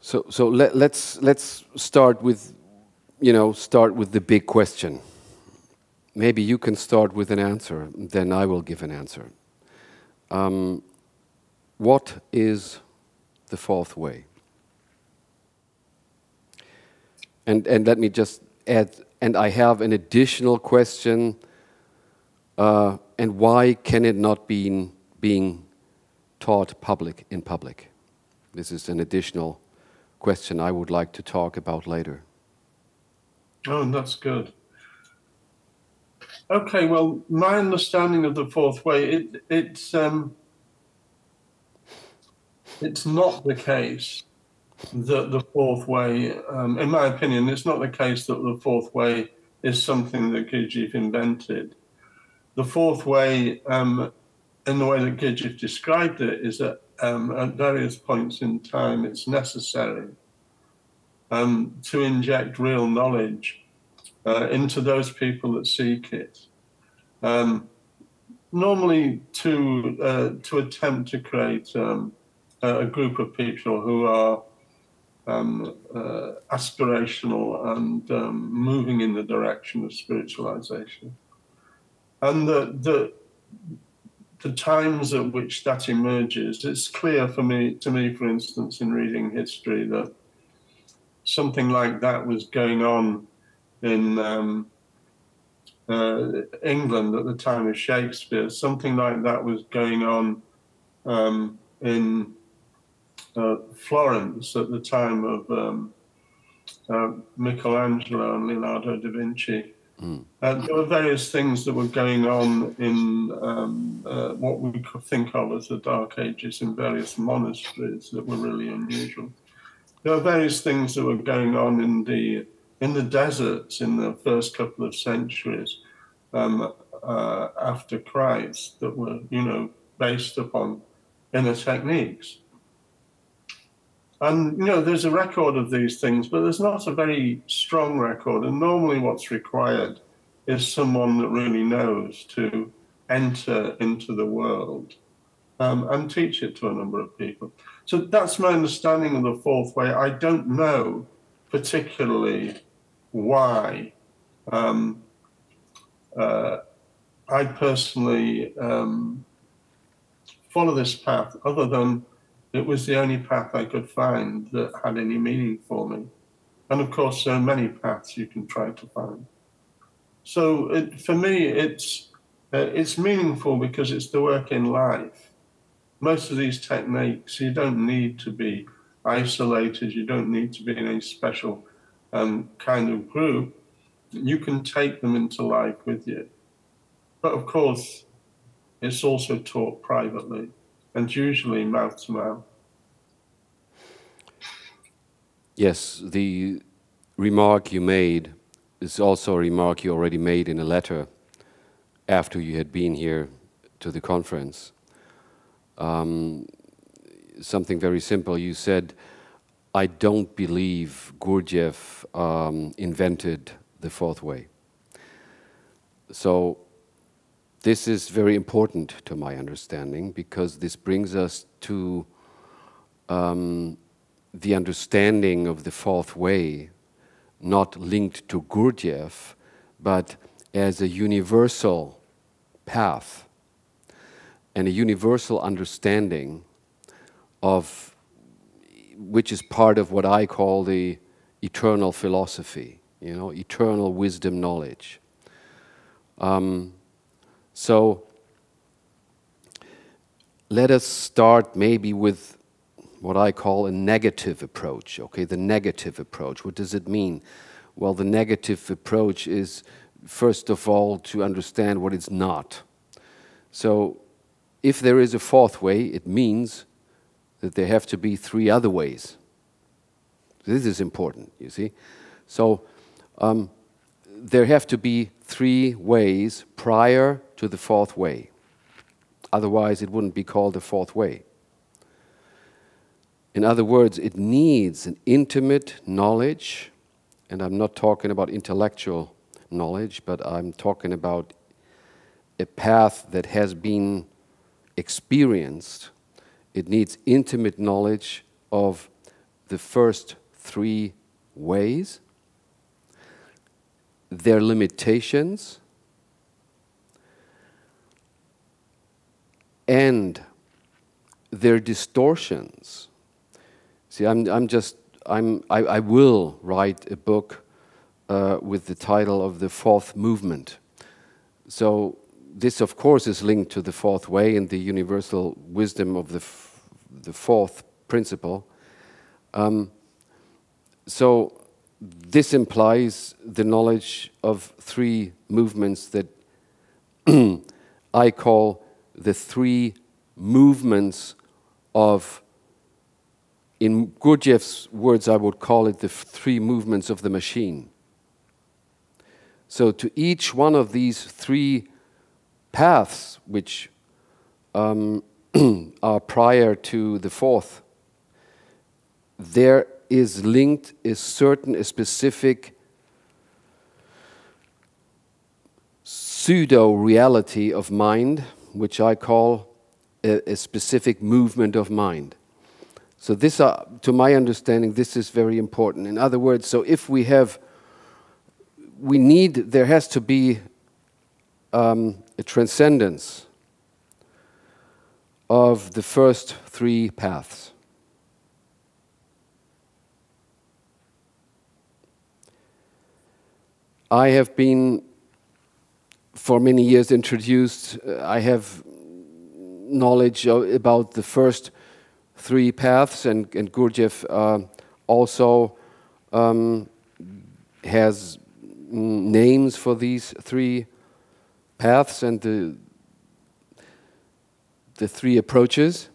So let's start with, start with the big question. Maybe you can start with an answer, then I will give an answer. What is the fourth way? And let me just add, and I have an additional question, and why can it not be being taught in public? This is an additional question I would like to talk about later. Oh, that's good. Okay, well, my understanding of the fourth way, it's not the case that the fourth way, in my opinion, it's not the case that the fourth way is something that Gurdjieff invented. The fourth way, in the way that Gurdjieff described it, is that at various points in time it's necessary to inject real knowledge into those people that seek it. Normally to attempt to create a group of people who are aspirational and moving in the direction of spiritualization. And the times at which that emerges, it's clear to me, for instance, in reading history, that something like that was going on in England at the time of Shakespeare. Something like that was going on in Florence at the time of Michelangelo and Leonardo da Vinci. There were various things that were going on in what we could think of as the Dark Ages in various monasteries that were really unusual. There were various things that were going on in the deserts in the first couple of centuries after Christ that were, based upon inner techniques. And, there's a record of these things, but there's not a very strong record. And normally what's required is someone that really knows to enter into the world and teach it to a number of people. So that's my understanding of the fourth way. I don't know particularly why I personally follow this path, other than it was the only path I could find that had any meaning for me. And of course, there are many paths you can try to find. So for me, it's meaningful because it's the work in life. Most of these techniques, you don't need to be isolated. You don't need to be in a special kind of group. You can take them into life with you. But of course, it's also taught privately, and usually mouth to mouth. Yes, the remark you made is also a remark you already made in a letter after you had been here to the conference. Something very simple. You said, I don't believe Gurdjieff invented the fourth way. So this is very important to my understanding, because this brings us to the understanding of the fourth way, not linked to Gurdjieff, but as a universal path and a universal understanding of, which is part of what I call the eternal philosophy, eternal wisdom knowledge. So let us start maybe with what I call a negative approach, okay? The negative approach. What does it mean? Well, the negative approach is, first of all, to understand what it's not. So if there is a fourth way, it means that there have to be three other ways. This is important, you see? So there have to be three ways prior to the fourth way. Otherwise, it wouldn't be called the fourth way. In other words, it needs an intimate knowledge, and I'm not talking about intellectual knowledge, but I'm talking about a path that has been experienced. It needs intimate knowledge of the first three ways, their limitations, and their distortions. See, I will write a book with the title of The Fourth Movement. So this, of course, is linked to the fourth way and the universal wisdom of the fourth principle. So this implies the knowledge of three movements that I call the three movements of, in Gurdjieff's words, I would call it the three movements of the machine. So to each one of these three paths, which are prior to the fourth, there is linked a specific pseudo-reality of mind, which I call a specific movement of mind. So this, to my understanding, this is very important. In other words, so if we have, there has to be a transcendence of the first three paths. I have been, for many years, introduced, I have knowledge about the first three paths, and Gurdjieff also has names for these three paths and the three approaches.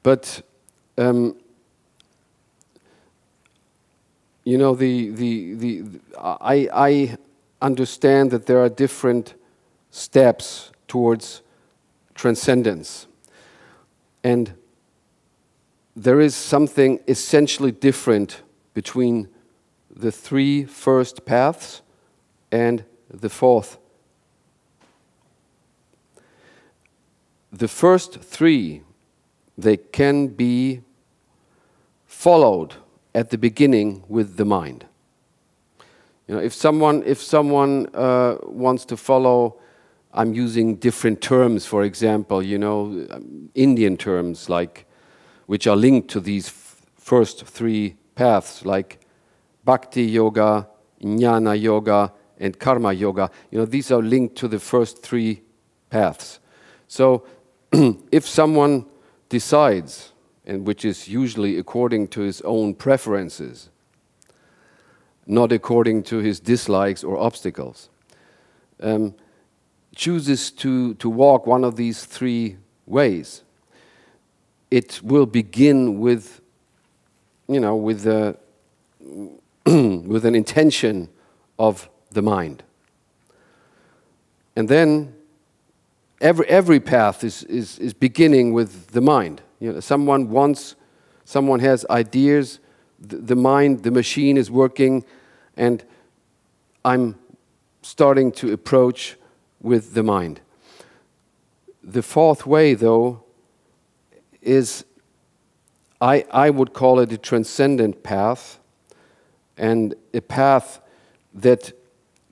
But you know, I understand that there are different steps towards transcendence. And there is something essentially different between the three first paths and the fourth. The first three, they can be followed at the beginning with the mind. You know, if someone wants to follow, I'm using different terms, for example, you know, Indian terms, like, which are linked to these first three paths, like Bhakti Yoga, Jnana Yoga, and Karma Yoga. You know, these are linked to the first three paths. So, if someone decides, and which is usually according to his own preferences, not according to his dislikes or obstacles, chooses to walk one of these three ways, it will begin with, you know, with with an intention of the mind. And then every path is beginning with the mind. You know, someone has ideas, the mind, the machine is working, and I'm starting to approach with the mind. The fourth way, though, is, I would call it a transcendent path, and a path that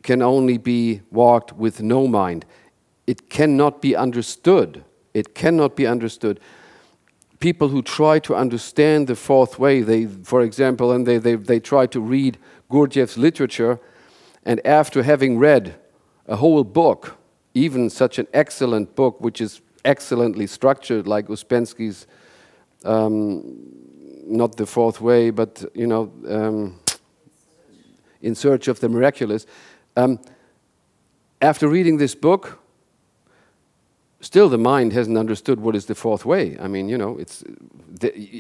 can only be walked with no mind. It cannot be understood. It cannot be understood. People who try to understand the fourth way, for example, and they try to read Gurdjieff's literature, and after having read a whole book, even such an excellent book, which is excellently structured, like Ouspensky's, not the fourth way, but, you know, In Search of the Miraculous. After reading this book, still the mind hasn't understood what is the fourth way. I mean, you know,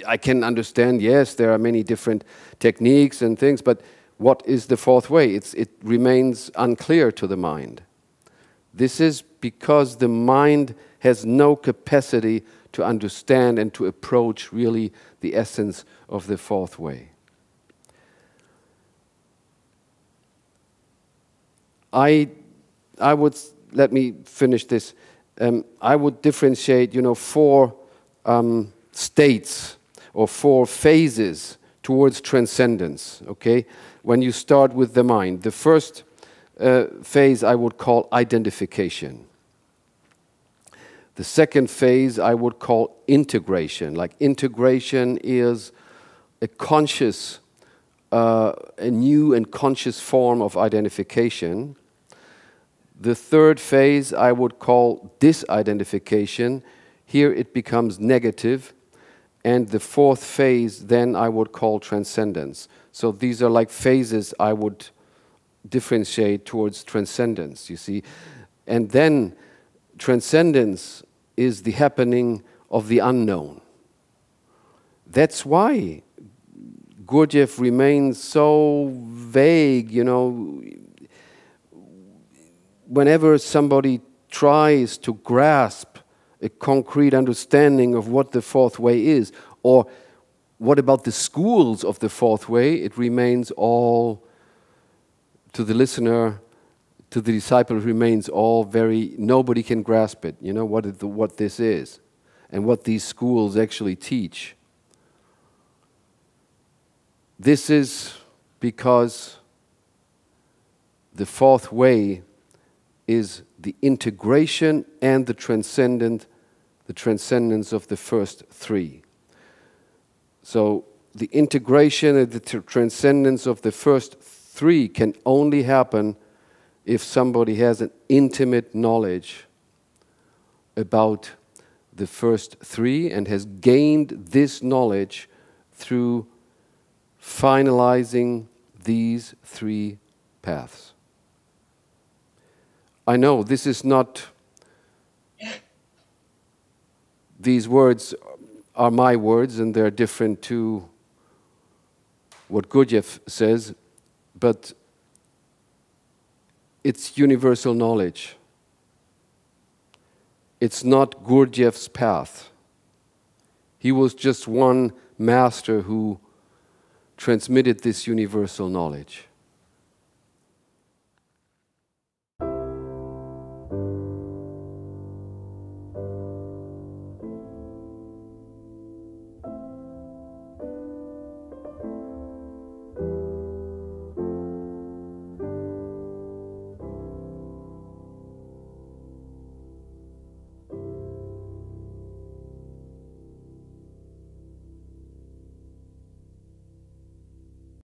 I can understand, yes, there are many different techniques and things, but what is the fourth way? It remains unclear to the mind. This is because the mind has no capacity to understand and to approach really the essence of the fourth way. I would, let me finish this. I would differentiate, you know, four states or 4 phases towards transcendence, okay? When you start with the mind. The first phase I would call identification. The second phase I would call integration. Like integration is a conscious, a new and conscious form of identification. The third phase I would call disidentification. Here it becomes negative. And the fourth phase then I would call transcendence. So these are like phases I would differentiate towards transcendence, you see. And then transcendence is the happening of the unknown. That's why Gurdjieff remains so vague, you know. Whenever somebody tries to grasp a concrete understanding of what the fourth way is, or what about the schools of the fourth way, it remains all, to the listener, to the disciple, remains all very, nobody can grasp it, you know, what this is, and what these schools actually teach. This is because the fourth way is the integration and the transcendence of the first 3. So the integration and the transcendence of the first 3 can only happen if somebody has an intimate knowledge about the first 3 and has gained this knowledge through finalizing these 3 paths. I know this is not, these words are my words and they're different to what Gurdjieff says, but it's universal knowledge. It's not Gurdjieff's path. He was just one master who transmitted this universal knowledge.